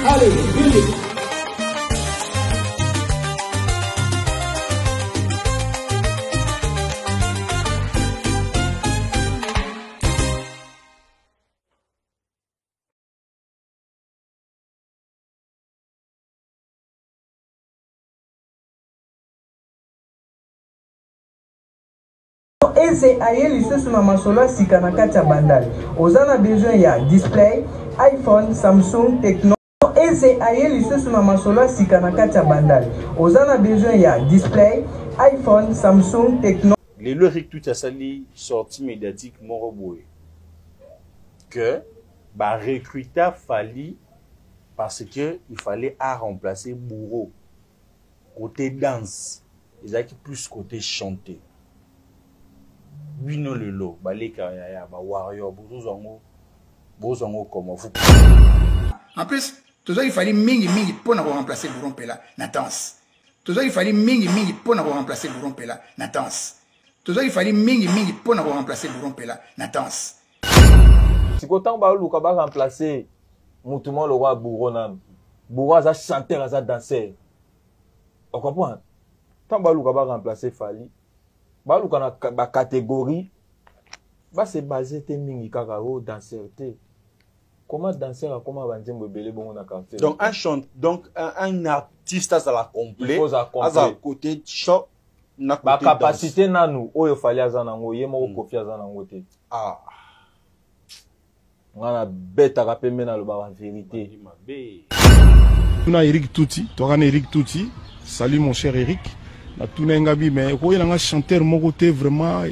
Allez, musique. Ese ayeli lisusu na masolo sika na kati ya bandali. Ozana besoin ya display, iPhone, Samsung, Tecno. Ese ayeli lisusu na masolo sika na kati ya bandali. Ozana besoin ya display, iPhone, Samsung, Tecno. Les Eric tout a sali sortie médiatique moroboué. Que bah recruter Fali parce que il fallait à remplacer Bourreau. Côté danse, ils avaient plus côté chanter. Bino lelo baleka ya ba warrior bozongo comme vous. En plus, tout ça il fallait mingi pour remplacer Bourron Pela na danse. Tout ça il fallait mingi pour remplacer Bourron Pela na danse. Tout ça il fallait mingi pour remplacer Bourron Pela na danse. Si autant ba luka ba remplacer mutumo le roi Bourron Bourron za chanteur za danseur. On comprend? Tant ba luka ba remplacer Fali ba luka na ba catégorie ba se baser te mingi kaka o danseur te. Comment danser comment banzembo belé bon na quartier. Donc un artiste à la complet à côté shop na ba capacité nanu oyo fali azana ngo yemo ko kofi azana ngo te. Ah. Ngana beta ka pembe na lo ba vérité. On a Eric Touti, Eric Touti. Salut mon cher Eric. Na tuna ngabi mais ko yanga chanteur mon côté vraiment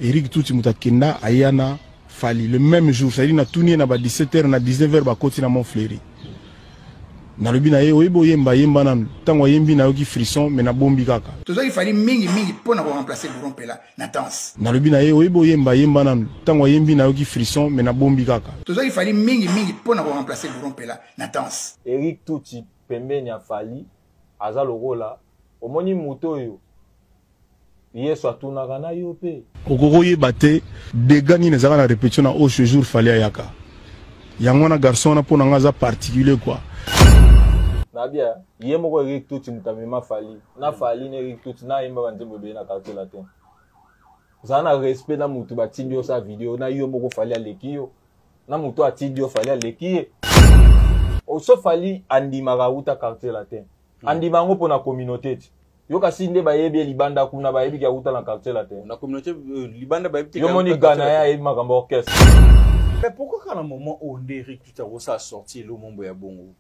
Eric Touti mutakenda ayana Fali le même jour, c'est-à-dire na tuni na ba 17h na 19h ba koti na mon fléri. Na lobi na ye oyebo yemba nan tango yembi na yoki frisson mais na bombi kaka. Tout ça il fallait mingi pour remplacer Bourron Pela na danse. Na lobi na ye oyebo yemba nan tango yembi na yoki frisson mais na bombi kaka. Tout ça il fallait mingi pour remplacer Bourron Pela na danse. Eric Touti pembeni ya Fali aza lokola omoni moto yo. Yeso atuna kana yo pe. Okoko bate de gagner les na répétition na au ce jour fallait ayaka. Yango na garçon na pona ngaza particulier quoi. Na bia yemo ko Eric Touti mutamema Fali. Na Fali ne Eric Touti na yemba banzembo be na quartier latin. Zana respect na mutu batindi yo sa vidéo na yo moko Fali aleki yo. Na mutu atindi yo Fali aleki. O so Fali andima uta quartier latin. Andima ngo pona communauté. Yoka sinde bayebi libanda kuna bayebi kia uta na quartier latin. Na communauté libanda bayebi yo moni Ghana ya e makambo orchestre. Mais pourquoi quand le moment où Eric tout a sorti le mombo ya bongo?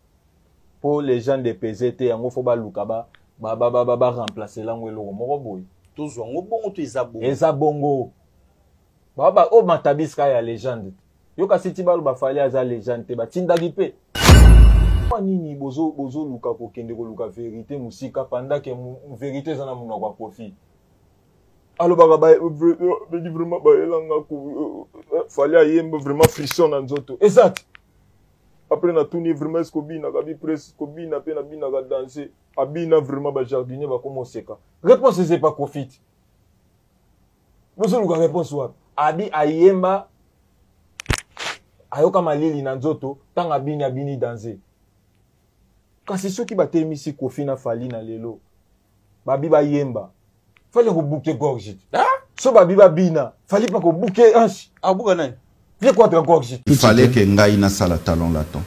Pour les gens de PZT yango fo ba luka ba remplacer lango eloko moko boy. Tozwa ngo bongo to ezabongo. Ezabongo. Ba o matabiska ya légende. Yoka siti ba lu ba fali aza légende te ba tindaki pe. Nini bozo luka ko kende ko luka vérité musika pendant que vérité zana muna kwa profit. Alors ba vraiment ba elanga ko fallait ayemba vraiment frisson na nzoto. Exact. Après na tourner vraiment escobina gabi presse kobina pe na bina ga danser abina vraiment ba jardinier ba comme seka. Réponse c'est pas profit. Bozo luka réponse wa. Abi ayemba ayoka malili na nzoto tanga bini danser. Kasi ceux qui battent ici Kofi na Fali na lelo. Babi ba yemba. Fallait ko bouquer gorge. Ah? So babi ba bina. Fallait pas ko bouquer hanche. Ah bouka nani? Viens quoi gorge. Il fallait que ngai na sala talon laton.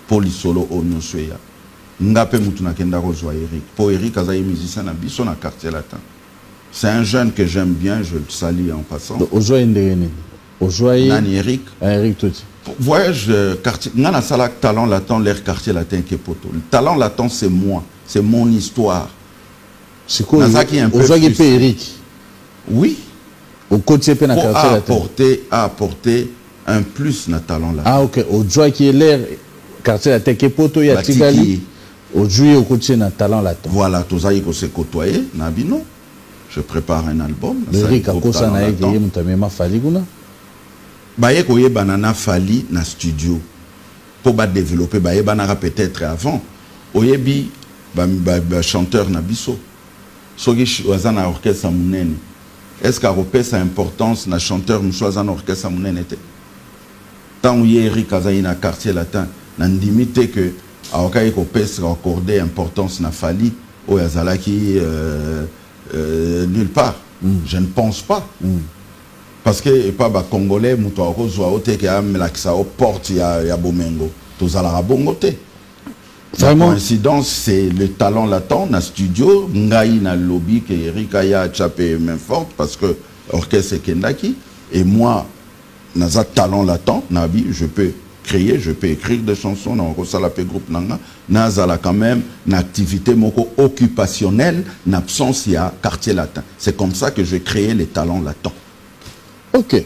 Pour li solo onyo soya. Ngape mutuna kenda rejoa Eric. Pour Eric azaye musicien na biso na quartier latin. C'est un jeune que j'aime bien, je le salue en passant. Ojoa Nderene. Ojoa Nani Eric. Eric Touti. Voyage quartier, ngana salak talent latin l'air quartier latin qui poto. Le talent latin c'est moi, c'est mon histoire. C'est quoi? Ojoa Eric. Oui. Au côté pe na quartier latin. Apporter un plus na talent latin. Ah ok. Ojoa qui est l'air quartier latin qui poto ya tigali. Ojoa au côté na talent latin. Voilà, tozayi ko se côtoyer na bino. Je prépare un album. Eric akosa na yeke mutamema Fali kuna. Baye koye banana Fali na studio pour ba développer baye banara peut-être avant oyebi ba chanteur na biso soki wazana orchestre munene est-ce qu'à repère sa importance na chanteur musoza na orchestre munene te tant où Eric Azali na quartier latin n'indimité que aokai ko pèse accorder importance na Fali au Yazalaki nulle part. Je ne pense pas. Parce que pas ba congolais muto akozwa ote ke amela kisa au porte ya Bomengo tous à la bongoté. La coïncidence c'est le talent latent na studio ngai na lobby que Eric aya chapé main forte parce que orchestre Kendaki et moi naza talent latent nabi je peux créer, je peux écrire des chansons dans le groupe nanga nazala quand même une activité moko occupationnelle n'absence ya quartier latin. C'est comme ça que j'ai créé les talents latents. Ok.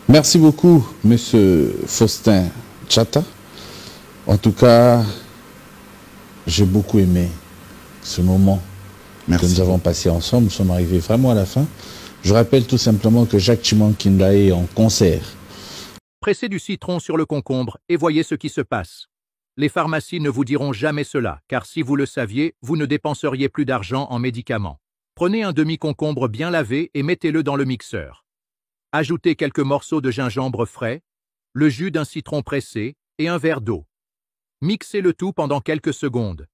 Merci beaucoup, monsieur Faustin Tchata. En tout cas, j'ai beaucoup aimé ce moment que nous avons passé ensemble. Nous sommes arrivés vraiment à la fin. Je rappelle tout simplement que Jacques Chimankinda est en concert. Pressez du citron sur le concombre et voyez ce qui se passe. Les pharmacies ne vous diront jamais cela, car si vous le saviez, vous ne dépenseriez plus d'argent en médicaments. Prenez un demi-concombre bien lavé et mettez-le dans le mixeur. Ajoutez quelques morceaux de gingembre frais, le jus d'un citron pressé et un verre d'eau. Mixez le tout pendant quelques secondes.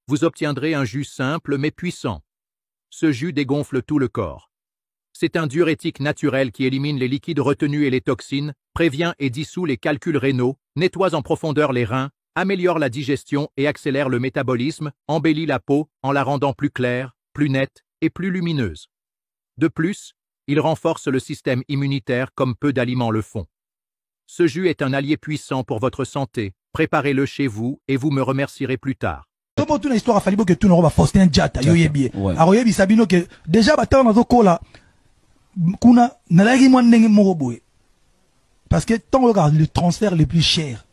Vous obtiendrez un jus simple mais puissant. Ce jus dégonfle tout le corps. C'est un diurétique naturel qui élimine les liquides retenus et les toxines, prévient et dissout les calculs rénaux, nettoie en profondeur les reins, améliore la digestion et accélère le métabolisme, embellit la peau en la rendant plus claire, plus nette et plus lumineuse. De plus, il renforce le système immunitaire comme peu d'aliments le font. Ce jus est un allié puissant pour votre santé. Préparez-le chez vous et vous me remercierez plus tard. Histoire que tout le Faustin Tchata, déjà parce que tant le transfert le plus cher.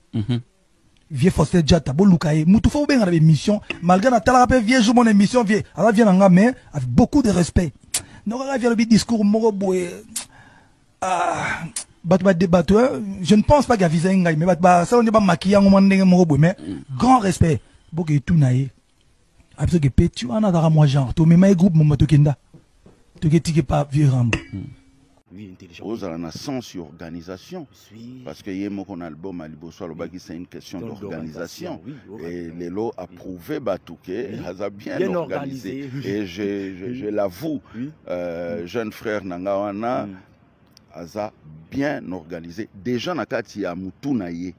Vieux Faustin Tchata, Bolukaye, Moutoufa bien avec émission, malgré la telle vieux jour mon émission, vieux, elle vient en mais avec beaucoup de respect. Non, elle vient le discours Moroboué. Je ne pense pas qu'il y a visé un gars, mais ça on n'est pas maquillé en moment de mais grand respect. Beaucoup de tout naïe. Absolument que tu en as dans moi genre. Tu mets groupe mon motokinda. Tu n'es pas vieux rambo. Aux à la sens organisation parce que mon album à Liboso c'est une question d'organisation et les lots approuvés Batouké a bien organisé et je l'avoue jeune frère Nangawana Aza bien organisé. Déjà, Nakati a Moutunaye.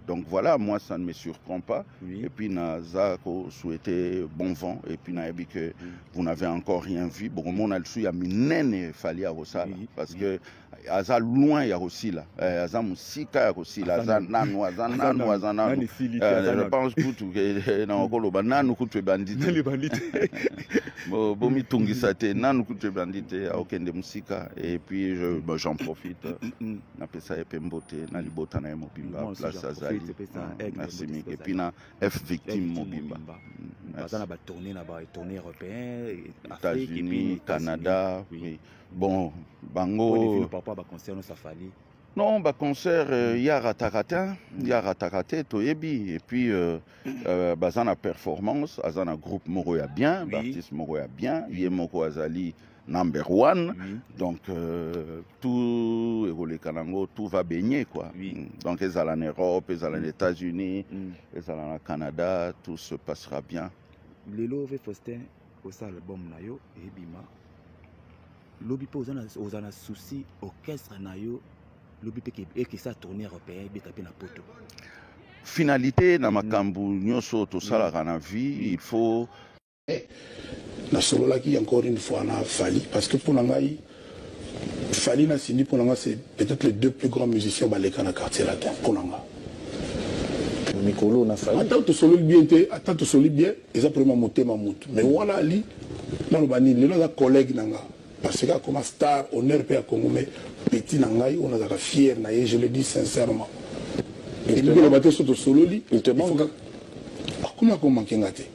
Donc voilà, moi ça ne me surprend pas. Et puis Naza souhaité bon vent. Et puis Naebi que vous n'avez encore rien vu. Bon, mon alsu a minene fali à Rosala. Parce que Aza loin ya aussi là. Aza musika ya aussi là. Aza nanu, Aza nanu, Aza nanu. Je pense que na okolo bananu kutu bandite. Les bandites. Bomi tungi sate nanu kutu bandite. Okende musika. Et puis j'en profite. N'appelle ça Epembote, na libota na mobimba, place Azali. Merci Mick. Et puis na F victime mobimba. On va tourner là-bas, tourner européen, États-Unis, Canada. Oui. Bon, Bango. Non, bah concert, il y a Ratakate, Toyebi, et puis Bazana performance, Azana groupe Moro ya bien, l'artiste Moro ya bien, Yemoko Azali number one, donc tout tout va baigner quoi. Donc ils allaient en Europe, ils allaient aux États-Unis, ils allaient au Canada, tout se passera bien. Lelo ve Faustin au ça album nayo et bima. Lobi po ozana souci orchestre nayo. Et que ça tourne européen, et na poto. Finalité, dans ma cambu, nyoso to sala na vie, il faut. Na solo là qui encore une fois na Fali, parce que pour Nangaï, Fali na Sindi pour Nanga c'est peut-être les deux plus grands musiciens baleka na quartier latin pour Nanga. Mikolo na Fali. Attends to solo bien, ils ont vraiment monté ma moute. Mais voilà ali, dans le bani, les autres collègues Nanga. Parce que comme star, honneur père Congo, mais petit Nangaï, on a fier, je le dis sincèrement. Et puis le bateau sur le solo, il te manque. Comment on manque un gâté?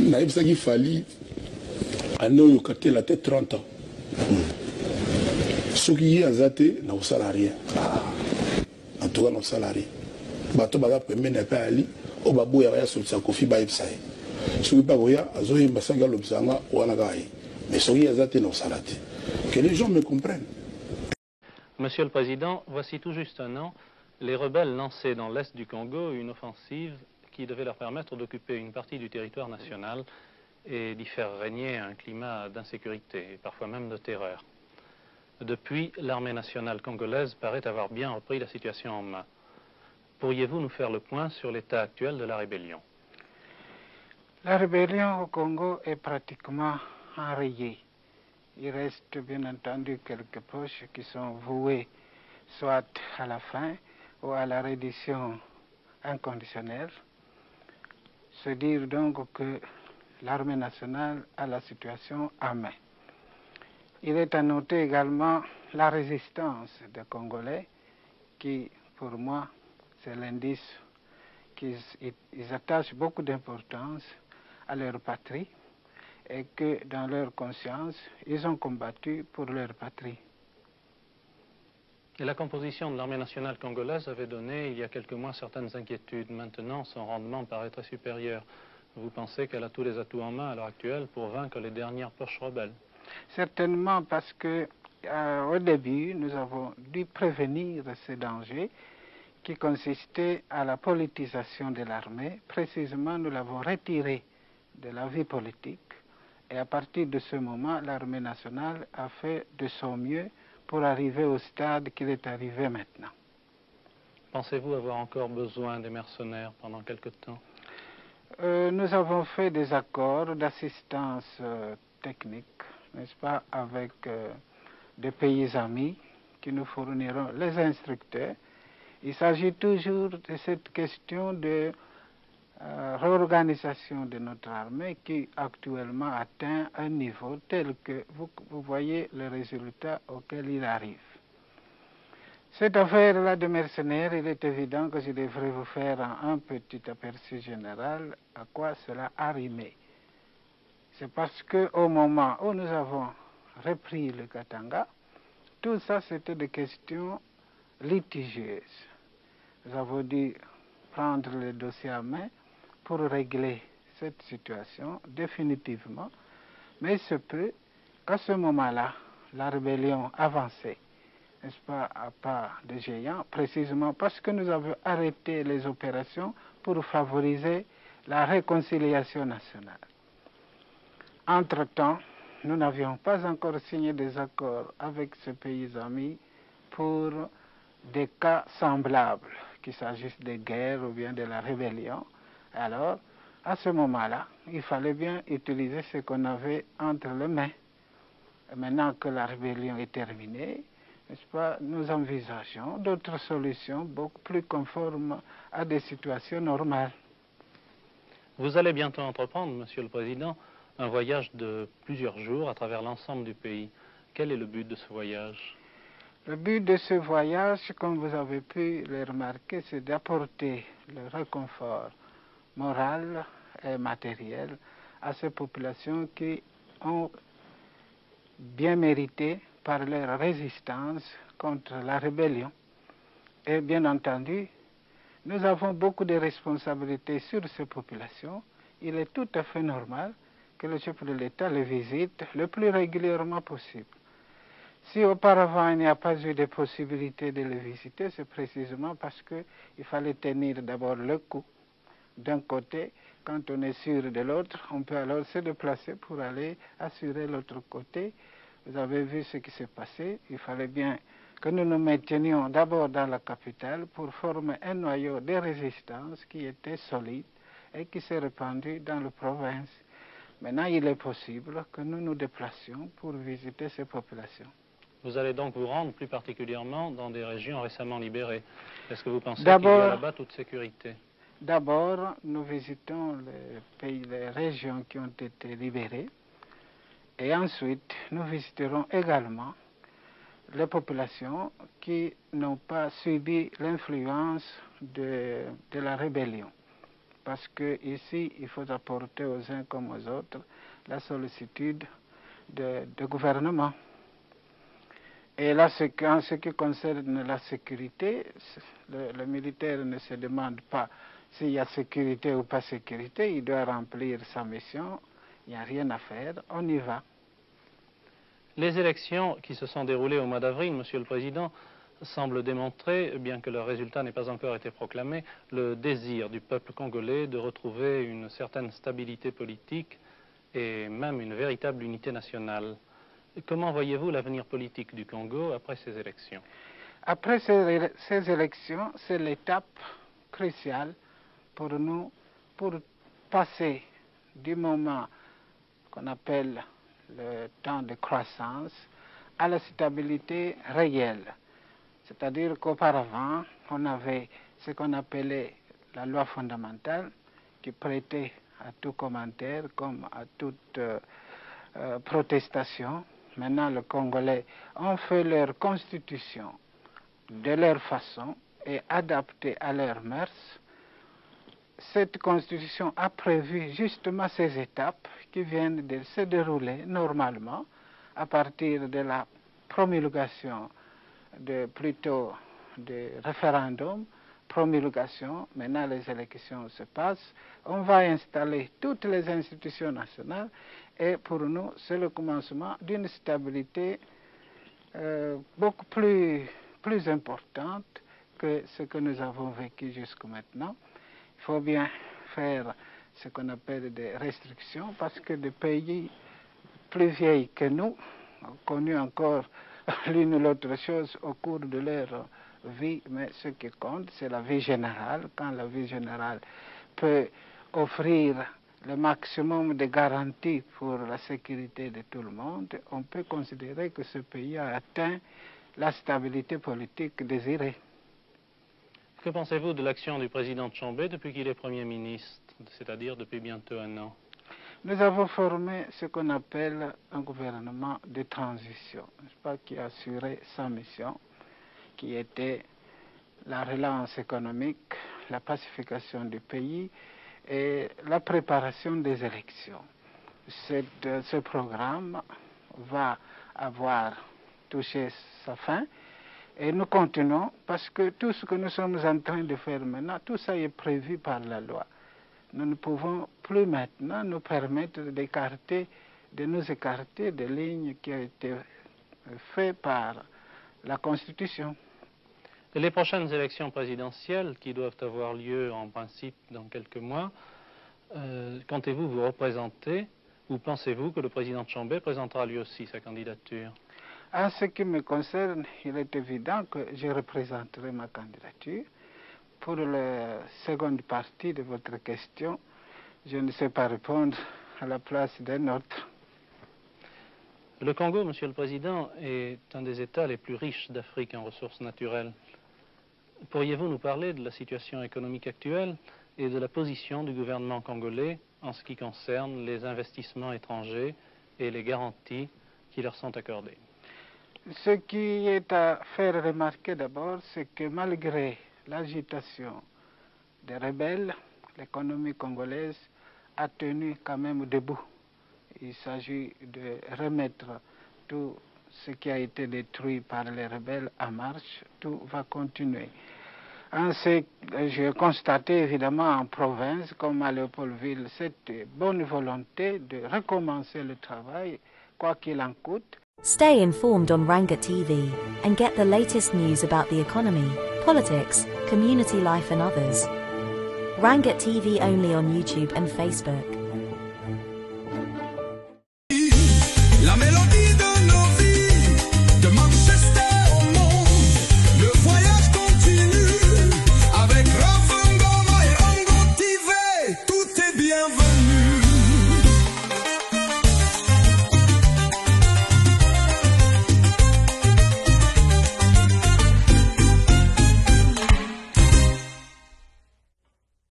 Naïb ça qu'il fallait, à nous, il la tête 30 ans. Ce qui est à Zate, n'a pas salarié. En tout cas, n'a pas salarié. Bateau baga permet n'a pas ali, au babou ya sur sa kofi ba ipsaï. Ce qui pas voya, azoye mbasanga lobsanga ou anagai. Mais ce qui est à Zate, n'a pas salarié. Que les gens me comprennent. Monsieur le Président, voici tout juste un an, les rebelles lançaient dans l'est du Congo une offensive qui devait leur permettre d'occuper une partie du territoire national et d'y faire régner un climat d'insécurité et parfois même de terreur. Depuis, l'armée nationale congolaise paraît avoir bien repris la situation en main. Pourriez-vous nous faire le point sur l'état actuel de la rébellion? La rébellion au Congo est pratiquement enrayée. Il reste bien entendu quelques poches qui sont vouées soit à la fin ou à la reddition inconditionnelle. Se dire donc que l'armée nationale a la situation en main. Il est à noter également la résistance des Congolais qui, pour moi, c'est l'indice qu'ils attachent beaucoup d'importance à leur patrie et que dans leur conscience, ils ont combattu pour leur patrie. Et la composition de l'armée nationale congolaise avait donné il y a quelques mois certaines inquiétudes. Maintenant, son rendement paraît très supérieur. Vous pensez qu'elle a tous les atouts en main à l'heure actuelle pour vaincre les dernières poches rebelles? Certainement, parce que au début, nous avons dû prévenir ces dangers qui consistaient à la politisation de l'armée. Précisément, nous l'avons retirée de la vie politique. Et à partir de ce moment, l'armée nationale a fait de son mieux pour arriver au stade qu'il est arrivé maintenant. Pensez-vous avoir encore besoin des mercenaires pendant quelque temps? Nous avons fait des accords d'assistance technique, n'est-ce pas, avec des pays amis qui nous fourniront les instructeurs. Il s'agit toujours de cette question de réorganisation de notre armée qui actuellement atteint un niveau tel que vous voyez les résultats auxquels il arrive. Cette affaire-là de mercenaires, il est évident que je devrais vous faire un petit aperçu général à quoi cela a rimé. C'est parce qu'au moment où nous avons repris le Katanga, tout ça c'était des questions litigieuses. Nous avons dû prendre le dossier à main pour régler cette situation définitivement, mais il se peut qu'à ce moment-là, la rébellion avançait, n'est-ce pas, à pas de géant, précisément parce que nous avons arrêté les opérations pour favoriser la réconciliation nationale. Entre-temps, nous n'avions pas encore signé des accords avec ce pays ami pour des cas semblables, qu'il s'agisse de guerre ou bien de la rébellion. Alors, à ce moment-là, il fallait bien utiliser ce qu'on avait entre les mains. Et maintenant que la rébellion est terminée, n'est-ce pas, nous envisageons d'autres solutions beaucoup plus conformes à des situations normales. Vous allez bientôt entreprendre, Monsieur le Président, un voyage de plusieurs jours à travers l'ensemble du pays. Quel est le but de ce voyage? Le but de ce voyage, comme vous avez pu le remarquer, c'est d'apporter le réconfort moral et matériel à ces populations qui ont bien mérité par leur résistance contre la rébellion. Et bien entendu, nous avons beaucoup de responsabilités sur ces populations. Il est tout à fait normal que le chef de l'État les visite le plus régulièrement possible. Si auparavant il n'y a pas eu de possibilité de les visiter, c'est précisément parce qu'il fallait tenir d'abord le coup. D'un côté, quand on est sûr de l'autre, on peut alors se déplacer pour aller assurer l'autre côté. Vous avez vu ce qui s'est passé. Il fallait bien que nous nous maintenions d'abord dans la capitale pour former un noyau de résistance qui était solide et qui s'est répandu dans les provinces. Maintenant, il est possible que nous nous déplacions pour visiter ces populations. Vous allez donc vous rendre plus particulièrement dans des régions récemment libérées. Est-ce que vous pensez qu'il y a là-bas toute sécurité? D'abord, nous visitons les régions qui ont été libérées. Et ensuite, nous visiterons également les populations qui n'ont pas subi l'influence de la rébellion. Parce qu'ici, il faut apporter aux uns comme aux autres la sollicitude du gouvernement. Et là, en ce qui concerne la sécurité, le militaire ne se demande pas s'il y a sécurité ou pas sécurité, il doit remplir sa mission, il n'y a rien à faire, on y va. Les élections qui se sont déroulées au mois d'avril, Monsieur le Président, semblent démontrer, bien que leur résultat n'ait pas encore été proclamé, le désir du peuple congolais de retrouver une certaine stabilité politique et même une véritable unité nationale. Comment voyez-vous l'avenir politique du Congo après ces élections? Après ces élections, c'est l'étape cruciale pour nous, pour passer du moment qu'on appelle le temps de croissance à la stabilité réelle. C'est-à-dire qu'auparavant, on avait ce qu'on appelait la loi fondamentale qui prêtait à tout commentaire comme à toute protestation. Maintenant, les Congolais ont fait leur constitution de leur façon et adaptée à leurs mœurs. Cette constitution a prévu justement ces étapes qui viennent de se dérouler normalement à partir de la promulgation de référendum, promulgation, maintenant les élections se passent, on va installer toutes les institutions nationales et pour nous c'est le commencement d'une stabilité beaucoup plus importante que ce que nous avons vécu jusqu'à maintenant. Il faut bien faire ce qu'on appelle des restrictions parce que des pays plus vieilles que nous ont connu encore l'une ou l'autre chose au cours de leur vie, mais ce qui compte, c'est la vie générale. Quand la vie générale peut offrir le maximum de garanties pour la sécurité de tout le monde, on peut considérer que ce pays a atteint la stabilité politique désirée. Que pensez-vous de l'action du président Tshombe depuis qu'il est Premier ministre, c'est-à-dire depuis bientôt 1 an? Nous avons formé ce qu'on appelle un gouvernement de transition, qui a assuré sa mission, qui était la relance économique, la pacification du pays et la préparation des élections. Ce programme va avoir touché sa fin et nous continuons parce que tout ce que nous sommes en train de faire maintenant, tout ça est prévu par la loi. Nous ne pouvons plus maintenant nous permettre de nous écarter des lignes qui ont été faites par la Constitution. Et les prochaines élections présidentielles qui doivent avoir lieu en principe dans quelques mois, comptez-vous vous représenter ou pensez-vous que le président Tshombe présentera lui aussi sa candidature? En ce qui me concerne, il est évident que je représenterai ma candidature. Pour la seconde partie de votre question, je ne sais pas répondre à la place d'un autre. Le Congo, Monsieur le Président, est un des États les plus riches d'Afrique en ressources naturelles. Pourriez-vous nous parler de la situation économique actuelle et de la position du gouvernement congolais en ce qui concerne les investissements étrangers et les garanties qui leur sont accordées? Ce qui est à faire remarquer d'abord, c'est que malgré l'agitation des rebelles, l'économie congolaise a tenu quand même debout. Il s'agit de remettre tout ce qui a été détruit par les rebelles en marche. Tout va continuer. J'ai constaté évidemment en province, comme à Léopoldville, cette bonne volonté de recommencer le travail, quoi qu'il en coûte. Stay informed on Ranga TV and get the latest news about the economy, politics, community life and others. Ranga TV only on YouTube and Facebook. La mélodie